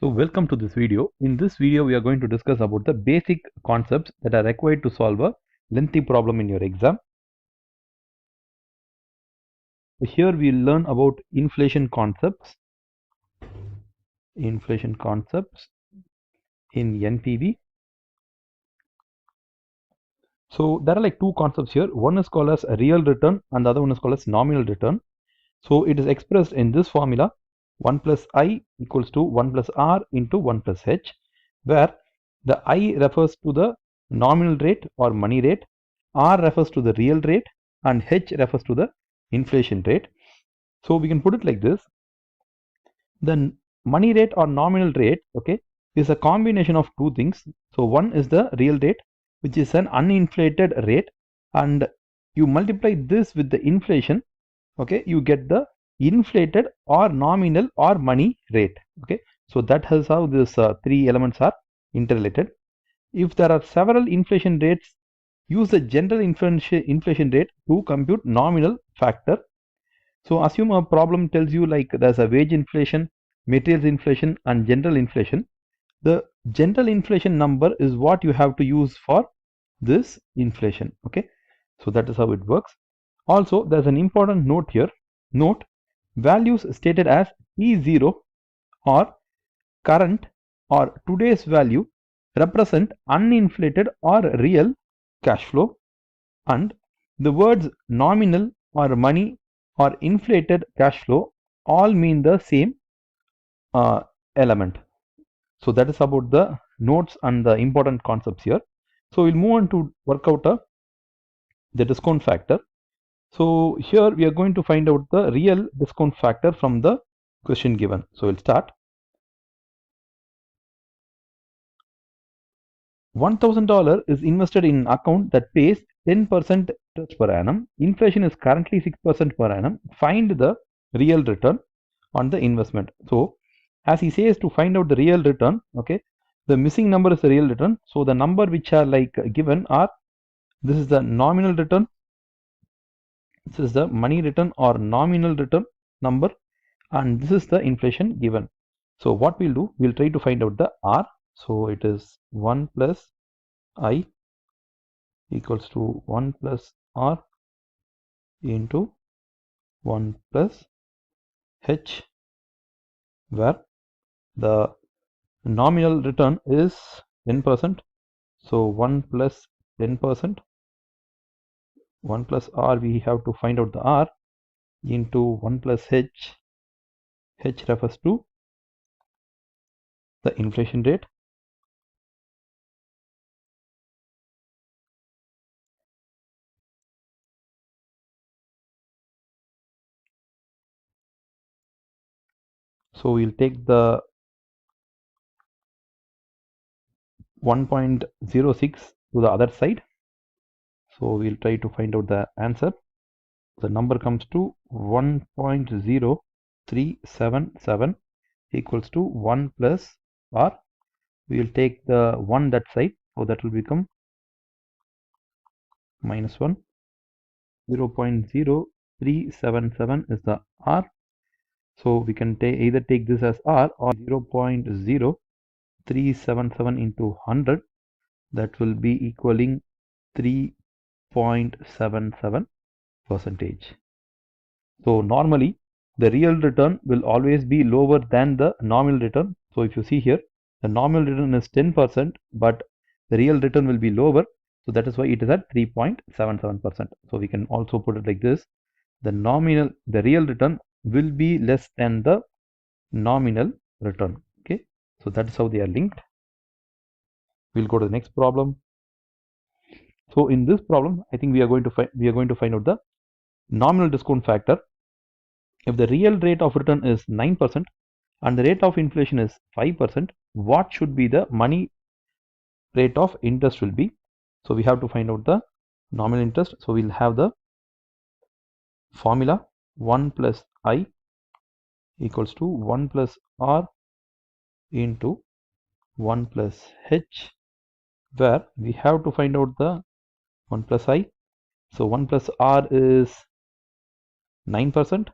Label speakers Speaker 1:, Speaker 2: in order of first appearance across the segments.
Speaker 1: So welcome to this video. In this video, we are going to discuss about the basic concepts that are required to solve a lengthy problem in your exam. So here we will learn about inflation concepts in NPV. So there are like two concepts here. One is called as a real return and the other one is called as nominal return. So it is expressed in this formula 1 plus I equals to 1 plus R into 1 plus H, where the I refers to the nominal rate or money rate, R refers to the real rate, and H refers to the inflation rate. So we can put it like this: the money rate or nominal rate, okay, is a combination of two things. So one is the real rate, which is an uninflated rate, and you multiply this with the inflation, okay, you get the inflated or nominal or money rate. Okay, so that is how these three elements are interrelated. If there are several inflation rates, use the general inflation rate to compute nominal factor. So assume a problem tells you like there's a wage inflation, materials inflation, and general inflation. The general inflation number is what you have to use for this inflation. Okay, so that is how it works. Also, there's an important note here. Note, values stated as T0 or current or today's value represent uninflated or real cash flow, and the words nominal or money or inflated cash flow all mean the same element. So that is about the notes and the important concepts here. So we'll move on to work out the discount factor. So here we are going to find out the real discount factor from the question given. So we'll start. $1,000 is invested in an account that pays 10% interest per annum. Inflation is currently 6% per annum. Find the real return on the investment. So as he says to find out the real return, okay, the missing number is the real return. So the number which are like given are, this is the nominal return, this is the money return or nominal return number, and this is the inflation given. So what we'll do, we'll try to find out the R. So it is 1 plus I equals to 1 plus R into 1 plus H, where the nominal return is 10%. So 1 plus 10%, 1 plus R, we have to find out the R, into 1 plus H. H refers to the inflation rate. So we'll take the 1.06 to the other side. So we'll try to find out the answer. The number comes to 1.0377 equals to 1 plus R. We will take the 1 that side, so that will become minus 1. 0.0377 is the R. So we can either take this as R or 0.0377 into 100. That will be equaling 3.77 percentage. So normally the real return will always be lower than the nominal return. So if you see here, the nominal return is 10%, but the real return will be lower. So that is why it is at 3.77%. So we can also put it like this: the real return will be less than the nominal return. Okay, so that is how they are linked. We'll go to the next problem. So in this problem, I think we are going to find out the nominal discount factor. If the real rate of return is 9% and the rate of inflation is 5%, what should be the money rate of interest will be? So we have to find out the nominal interest. So we'll have the formula 1 plus I equals to 1 plus R into 1 plus H, where we have to find out the 1 plus I. So 1 plus R is 9%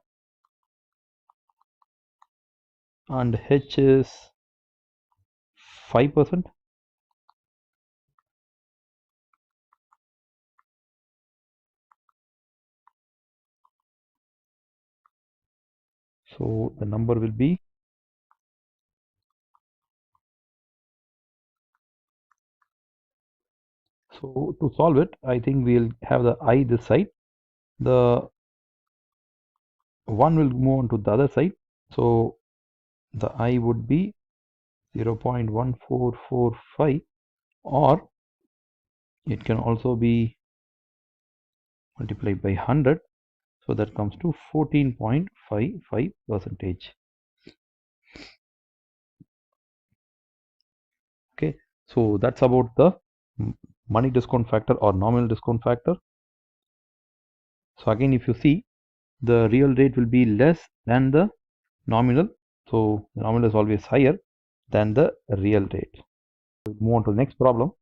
Speaker 1: and H is 5%. So the number will be, so to solve it, I think we'll have the I this side. The 1 will move on to the other side. So the I would be 0.1445, or it can also be multiplied by 100. So that comes to 14.55%. Okay, so that's about the money discount factor or nominal discount factor. So again, if you see, the real rate will be less than the nominal. So the nominal is always higher than the real rate. We'll move on to the next problem.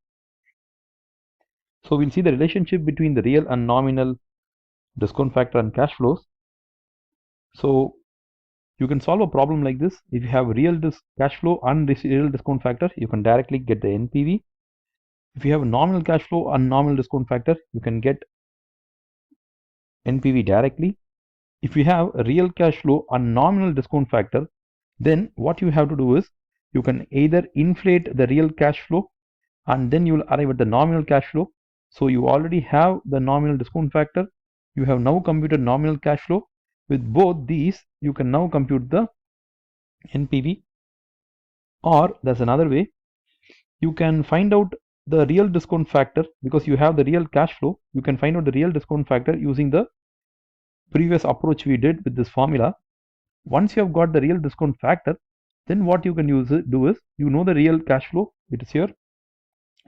Speaker 1: So we'll see the relationship between the real and nominal discount factor and cash flows. So you can solve a problem like this. If you have real cash flow and real discount factor, you can directly get the NPV. If you have a nominal cash flow and nominal discount factor, you can get NPV directly. If you have a real cash flow and nominal discount factor, then what you have to do is you can either inflate the real cash flow and then you will arrive at the nominal cash flow. So you already have the nominal discount factor. You have now computed nominal cash flow. With both these, you can now compute the NPV. Or there's another way. You can find out the real discount factor because you have the real cash flow. You can find out the real discount factor using the previous approach we did with this formula. Once you have got the real discount factor, then what you can do is, you know the real cash flow, it is here.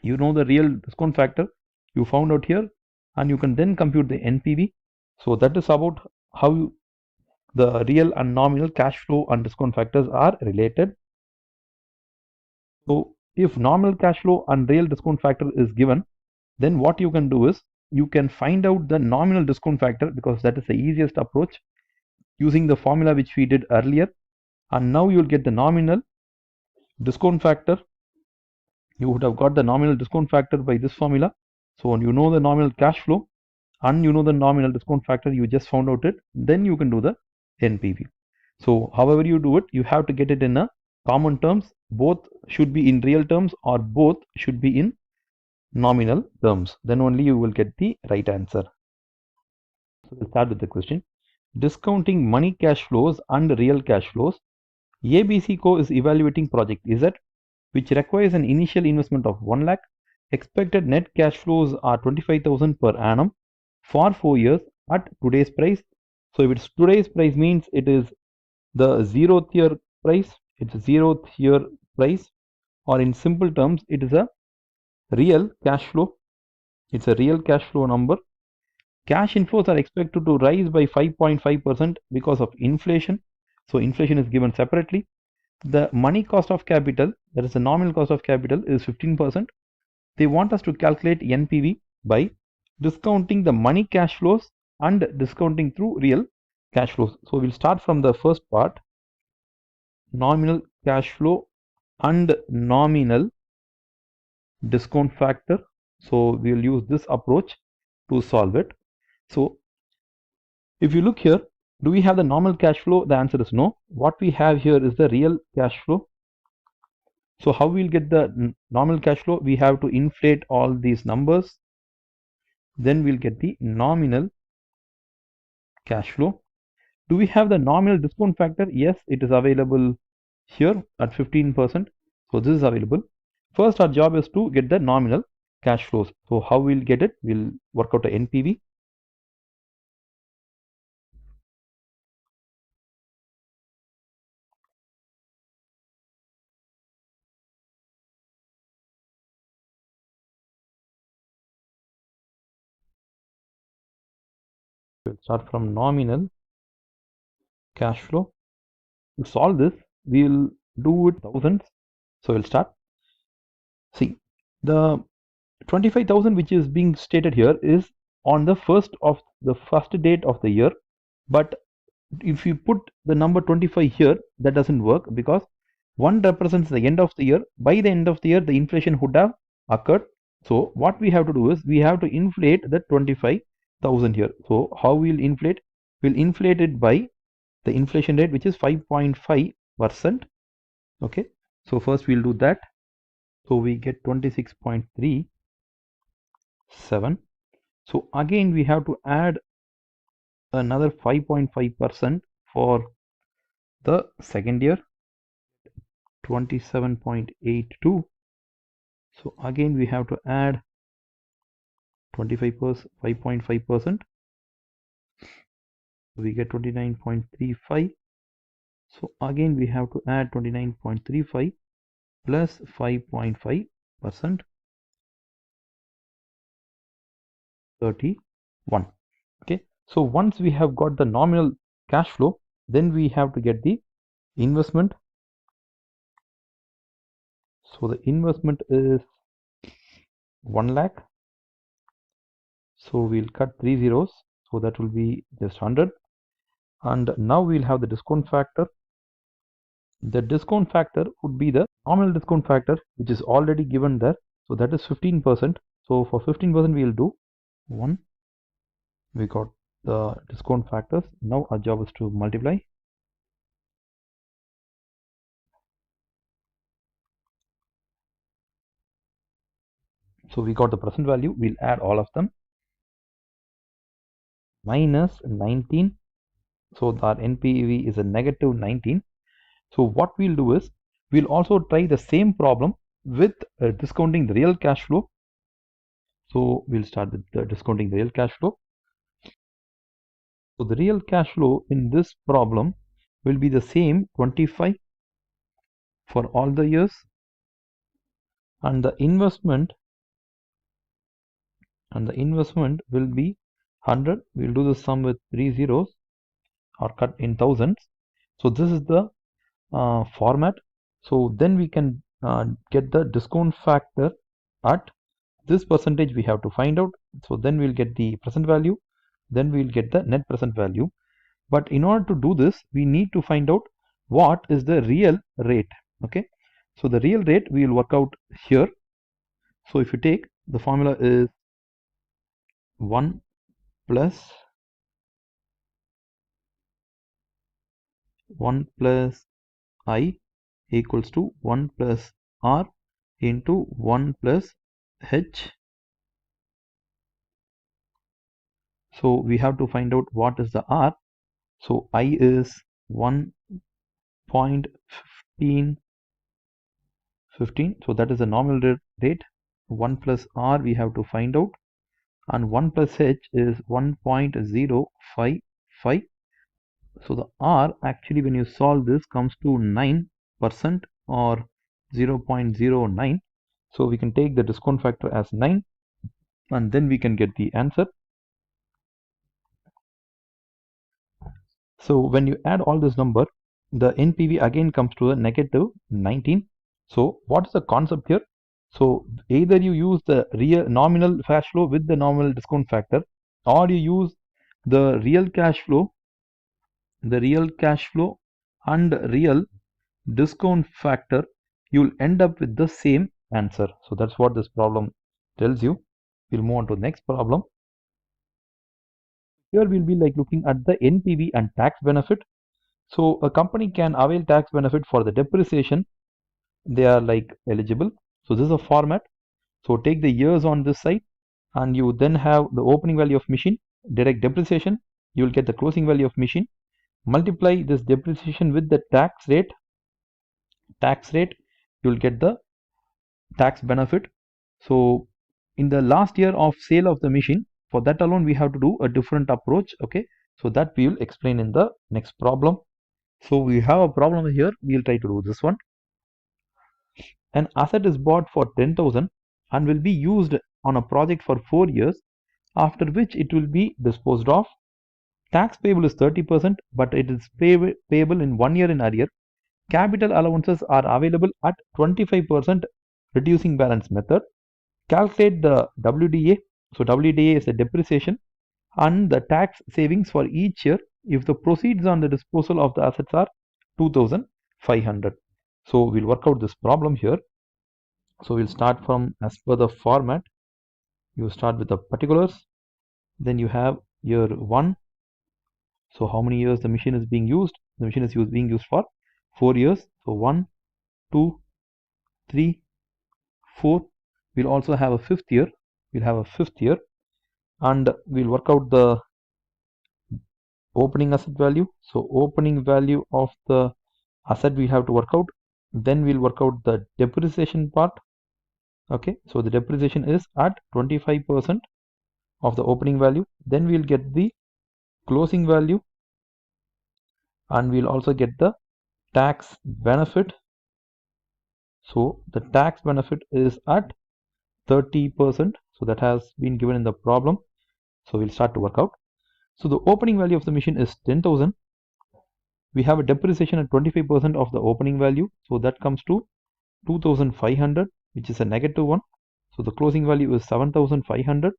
Speaker 1: You know the real discount factor, you found out here, and you can then compute the NPV. So that is about how the real and nominal cash flow and discount factors are related. So if nominal cash flow and real discount factor is given, then what you can do is you can find out the nominal discount factor, because that is the easiest approach using the formula which we did earlier. And now you will get the nominal discount factor. You would have got the nominal discount factor by this formula. So when you know the nominal cash flow and you know the nominal discount factor, you just found out it, then you can do the NPV. So however you do it, you have to get it in a common terms. Both should be in real terms or both should be in nominal terms. Then only you will get the right answer. So we'll start with the question. Discounting money cash flows and real cash flows, ABC Co is evaluating project Z, which requires an initial investment of 1 lakh. Expected net cash flows are 25,000 per annum for 4 years at today's price. So if it's today's price, means it is the 0th year price. It's a 0th year price, or in simple terms, it is a real cash flow. It's a real cash flow number. Cash inflows are expected to rise by 5.5% because of inflation. So inflation is given separately. The money cost of capital, that is the nominal cost of capital, is 15%. They want us to calculate NPV by discounting the money cash flows and discounting through real cash flows. So we'll start from the first part, nominal cash flow and nominal discount factor. So we'll use this approach to solve it. So if you look here, do we have the nominal cash flow? The answer is no. What we have here is the real cash flow. So how we'll get the nominal cash flow? We have to inflate all these numbers. Then we'll get the nominal cash flow. Do we have the nominal discount factor? Yes, it is available here at 15%. So this is available. First, our job is to get the nominal cash flows. So how we'll get it? We'll work out a NPV. We'll start from nominal cash flow. To solve this, we'll do it thousands. So we'll start. See, the 25,000 which is being stated here is on the first date of the year. But if you put the number 25 here, that doesn't work, because 1 represents the end of the year. By the end of the year, the inflation would have occurred. So what we have to do is we have to inflate the 25,000 here. So how we'll inflate? We'll inflate it by the inflation rate, which is 5.5%. Okay. So first we'll do that. So we get 26.37. So again we have to add another 5.5% for the second year, 27.82. So again we have to add 25%, 5.5%. We get 29.35. So again we have to add 29.35 plus 5.5%, 31. Okay. So once we have got the nominal cash flow, then we have to get the investment. So the investment is 1 lakh. So we'll cut 3 zeros. So that will be just 100. And now we'll have the discount factor. The discount factor would be the nominal discount factor, which is already given there. So that is 15%. So for 15%, we'll do 1. We got the discount factors. Now our job is to multiply. So we got the present value. We'll add all of them. Minus 19. So our NPV is a negative 19. So what we'll do is we'll also try the same problem with discounting the real cash flow. So we'll start with discounting the real cash flow. So the real cash flow in this problem will be the same 25 for all the years, and the investment will be 100. We'll do the sum with 3 zeros or cut in thousands. So this is the format. So then we can get the discount factor at this percentage we have to find out. So then we'll get the present value, then we'll get the net present value. But in order to do this, we need to find out what is the real rate. Okay, so the real rate we will work out here. So if you take, the formula is 1 plus 1 plus I equals to 1 plus R into 1 plus H. So we have to find out what is the R. So I is 1.15, so that is the nominal rate. 1 plus R we have to find out, and 1 plus H is 1.055. So the R actually, when you solve this, comes to 9% or 0.09. So we can take the discount factor as 9, and then we can get the answer. So when you add all this number, the NPV again comes to a negative 19. So what is the concept here? So either you use the real nominal cash flow with the nominal discount factor, or you use the real cash flow and real discount factor, you'll end up with the same answer. So that's what this problem tells you. We'll move on to the next problem. Here we'll be like looking at the NPV and tax benefit. So a company can avail tax benefit for the depreciation they are like eligible. So this is a format. So take the years on this side, and you then have the opening value of machine, direct depreciation, you will get the closing value of machine, multiply this depreciation with the tax rate, you will get the tax benefit. So in the last year of sale of the machine, for that alone we have to do a different approach. Okay, so that we will explain in the next problem. So we have a problem here, we will try to do this one. An asset is bought for 10,000 and will be used on a project for 4 years, after which it will be disposed of. Tax payable is 30%, but it is payable in 1 year in arrear. Capital allowances are available at 25% reducing balance method. Calculate the WDA. So WDA is the depreciation and the tax savings for each year if the proceeds on the disposal of the assets are 2,500. So we'll work out this problem here. So we'll start from as per the format. You start with the particulars, then you have year 1. So how many years the machine is being used? The machine is being used for 4 years. So 1, 2, 3, 4. We'll also have a fifth year. We'll have a fifth year, and we'll work out the opening asset value. So opening value of the asset we have to work out. Then we'll work out the depreciation part. Okay, so the depreciation is at 25% of the opening value. Then we'll get the closing value, and we'll also get the tax benefit. So the tax benefit is at 30%. So that has been given in the problem. So we'll start to work out. So the opening value of the machine is 10,000. We have a depreciation at 25% of the opening value. So that comes to 2,500, which is a negative one. So the closing value is 7,500.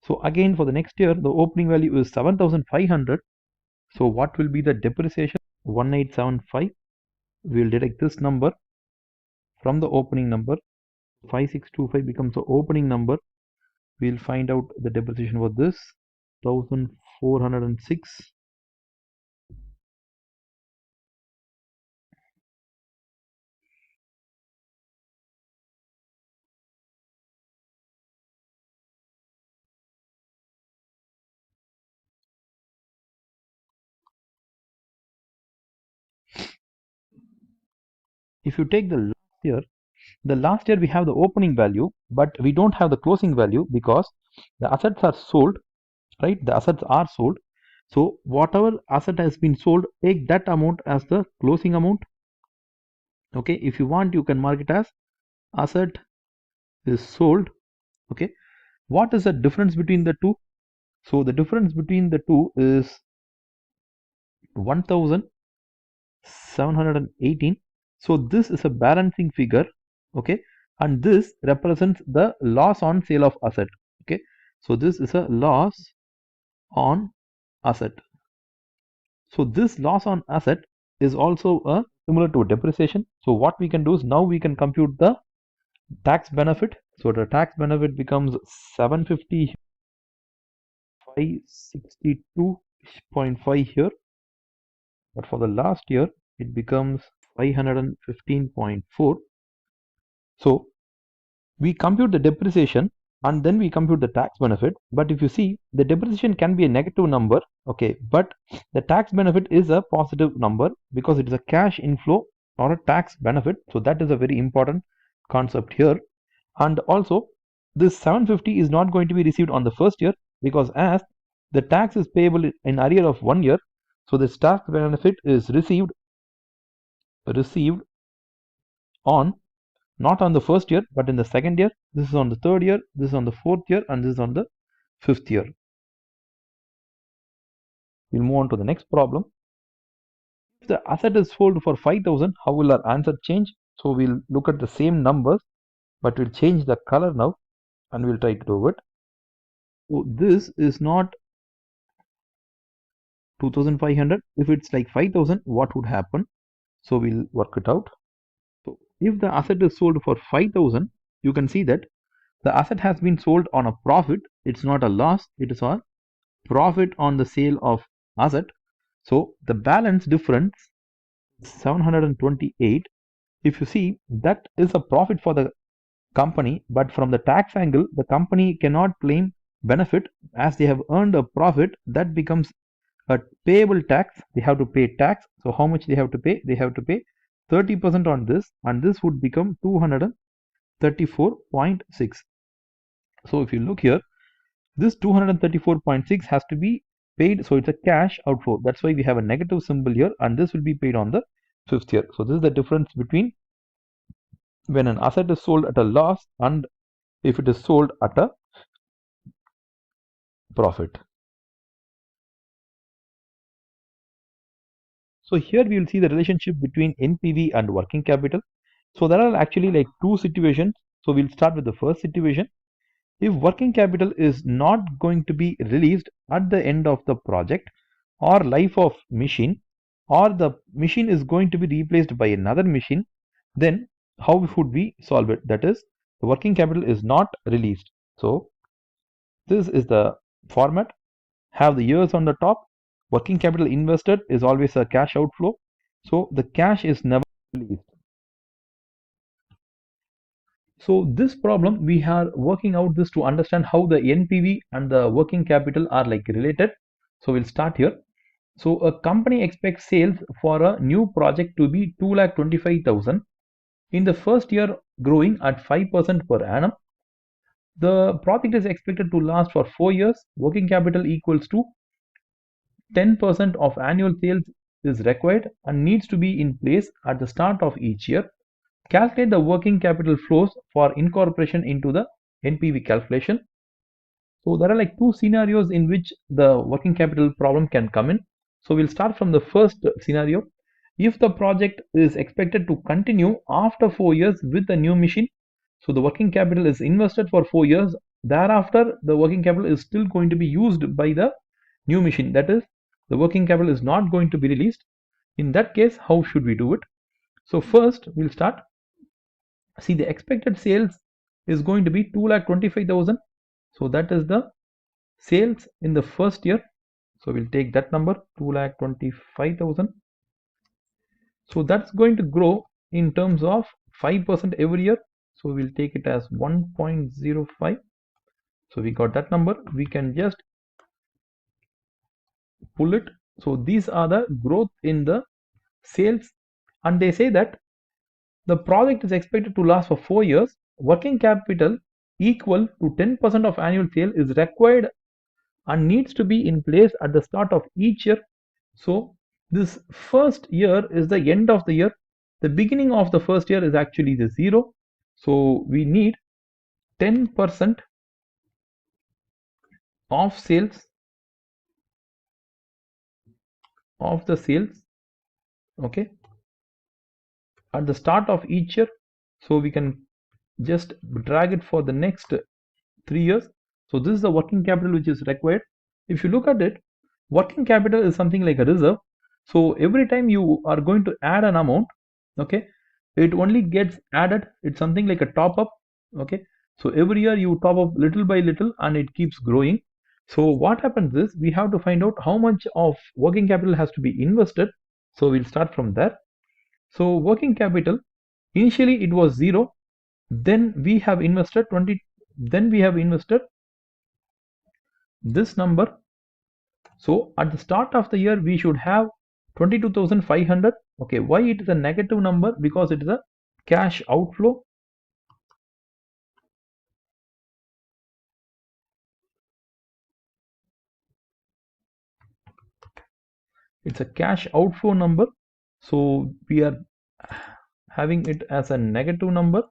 Speaker 1: So again, for the next year, the opening value is 7,500. So what will be the depreciation? 1875. We will deduct this number from the opening number. 5625 becomes the opening number. We'll find out the depreciation for this, 1,406. If you take the last year we have the opening value, but we don't have the closing value because the assets are sold, right? The assets are sold. So whatever asset has been sold, take that amount as the closing amount. Okay, if you want, you can mark it as asset is sold. Okay, what is the difference between the two? So the difference between the two is 1,718. So this is a balancing figure. Okay, and this represents the loss on sale of asset. Okay, so this is a loss on asset. So this loss on asset is also similar to depreciation. So what we can do is now we can compute the tax benefit. So the tax benefit becomes 750, 562.5 here, but for the last year it becomes 515.4. So we compute the depreciation and then we compute the tax benefit. But if you see, the depreciation can be a negative number, okay, but the tax benefit is a positive number because it is a cash inflow or a tax benefit. So that is a very important concept here. And also this 750 is not going to be received on the first year because as the tax is payable in arrear of 1 year, so this tax benefit is received on not on the first year but in the second year. This is on the third year, this is on the fourth year, and this is on the fifth year. We'll move on to the next problem. If the asset is sold for 5,000, how will our answer change? So we'll look at the same numbers, but we'll change the color now and we'll try to do it. So this is not 2,500. If it's like 5,000, what would happen? So we'll work it out. So if the asset is sold for 5,000, you can see that the asset has been sold on a profit. It's not a loss, it is a profit on the sale of asset. So the balance difference 728. If you see, that is a profit for the company, but from the tax angle the company cannot claim benefit as they have earned a profit. That becomes a payable tax. They have to pay tax. So how much they have to pay? They have to pay 30% on this, and this would become 234.6. so if you look here, this 234.6 has to be paid, so it's a cash outflow. That's why we have a negative symbol here, and this will be paid on the fifth year. So this is the difference between when an asset is sold at a loss and if it is sold at a profit. So here we will see the relationship between NPV and working capital. So there are actually like two situations. So we'll start with the first situation. If working capital is not going to be released at the end of the project or life of machine, or the machine is going to be replaced by another machine, Then how would we solve it? That is, the working capital is not released. So this is the format. Have the years on the top. Working capital invested is always a cash outflow. So the cash is never released. So this problem, we are working out this to understand how the NPV and the working capital are like related. So we'll start here. So a company expects sales for a new project to be 2,25,000 in the first year, growing at 5% per annum. The project is expected to last for 4 years. Working capital equals to 10% of annual sales is required and needs to be in place at the start of each year. Calculate the working capital flows for incorporation into the NPV calculation. So there are like two scenarios in which the working capital problem can come in. So we'll start from the first scenario. If the project is expected to continue after 4 years with a new machine, so the working capital is invested for 4 years. Thereafter, the working capital is still going to be used by the new machine. That is, the working capital is not going to be released. In that case, how should we do it? So first, we'll start. See, the expected sales is going to be 2,25,000. So that is the sales in the first year. So we'll take that number, 2,25,000. So that's going to grow in terms of 5% every year. So we'll take it as 1.05. So we got that number. We can just pull it. So these are the growth in the sales, and they say that the project is expected to last for 4 years. Working capital equal to 10% of annual sale is required and needs to be in place at the start of each year. So this first year is the end of the year. The beginning of the first year is actually the 0. So we need 10% of sales of the sales, okay, at the start of each year. So we can just drag it for the next 3 years. So this is the working capital which is required. If you look at it, working capital is something like a reserve. So every time you are going to add an amount, okay, it only gets added. It's something like a top up, okay. So every year you top up little by little and it keeps growing. So what happens is we have to find out how much of working capital has to be invested. So we'll start from there. So working capital, initially it was 0, then we have invested 20, then we have invested this number. So at the start of the year we should have 22,500. Okay, why it is a negative number? Because it is a cash outflow. It's a cash outflow number, so we are having it as a negative number.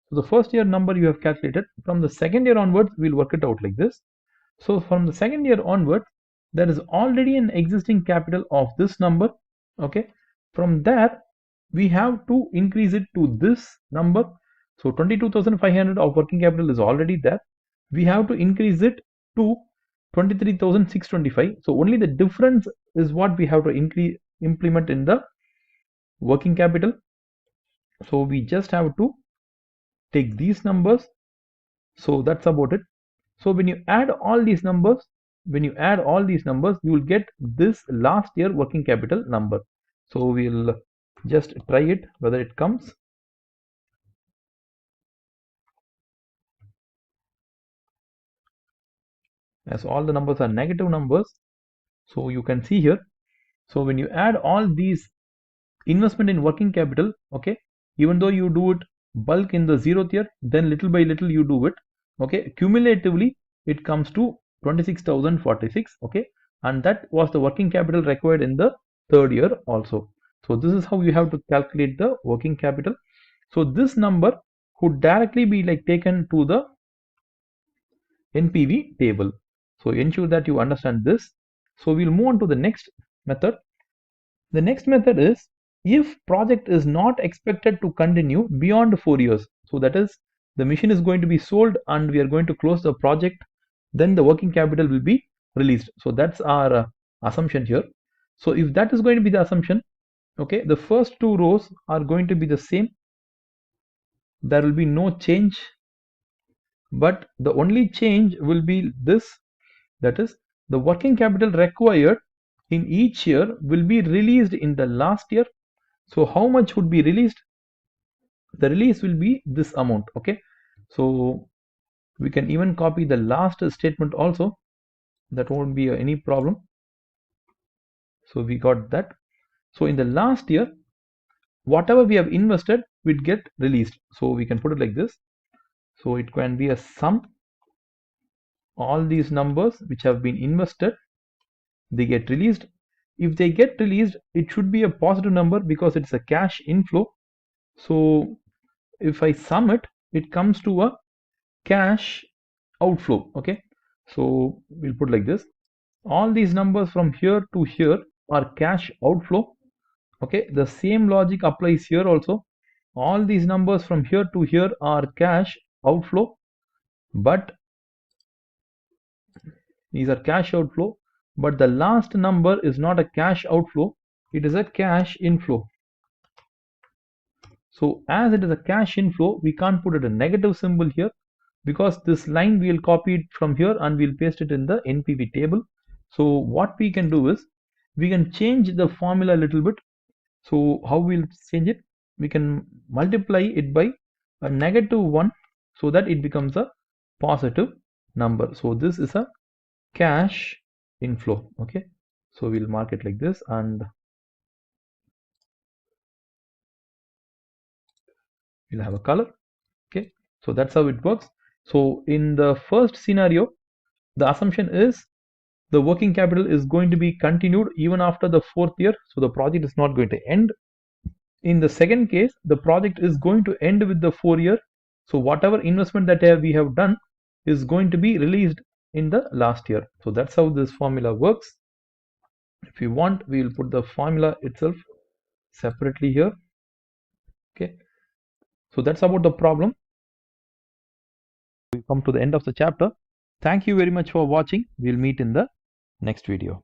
Speaker 1: So the first year number you have calculated. From the second year onwards, we'll work it out like this. So from the second year onwards, there is already an existing capital of this number. Okay, from there we have to increase it to this number. So 22,500 of working capital is already there. We have to increase it to 23,625. So only the difference is what we have to implement in the working capital. So we just have to take these numbers. So that's about it. So when you add all these numbers, you will get this last year working capital number. So we'll just try it whether it comes. As all the numbers are negative numbers, so you can see here. So when you add all these investment in working capital, okay, even though you do it bulk in the 0th year, then little by little you do it, okay, cumulatively it comes to 26,046, okay, and that was the working capital required in the third year also. So this is how you have to calculate the working capital. So this number could directly be like taken to the NPV table. So ensure that you understand this. So we'll move on to the next method. The next method is if project is not expected to continue beyond 4 years. So that is, the machine is going to be sold and we are going to close the project, then the working capital will be released. So that's our assumption here. So if that is going to be the assumption, Okay, the first two rows are going to be the same. There will be no change, but the only change will be this, that is the working capital required in each year will be released in the last year. So how much would be released? The release will be this amount. Okay, so we can even copy the last statement also, that won't be any problem. So we got that. So in the last year, whatever we have invested will get released. So we can put it like this. So it can be a sum, all these numbers which have been invested, they get released. If they get released, it should be a positive number because it's a cash inflow. So if I sum it, it comes to a cash outflow. Okay, so we'll put like this. All these numbers from here to here are cash outflow. Okay, the same logic applies here also. All these numbers from here to here are cash outflow, but these are cash outflow, but the last number is not a cash outflow, it is a cash inflow. So as it is a cash inflow, we can't put it a negative symbol here, because this line we'll copy it from here and we'll paste it in the NPV table. So what we can do is we can change the formula a little bit. So how we'll change it? We can multiply it by a -1 so that it becomes a positive number. So this is a cash inflow. Okay, so we'll mark it like this, and we'll have a color. Okay, so that's how it works. So in the first scenario, the assumption is the working capital is going to be continued even after the fourth year, so the project is not going to end. In the second case, the project is going to end with the 4 year, so whatever investment that we have done is going to be released in the last year. So that's how this formula works. If you want, we will put the formula itself separately here. Okay, so that's about the problem. We come to the end of the chapter. Thank you very much for watching. We'll meet in the next video.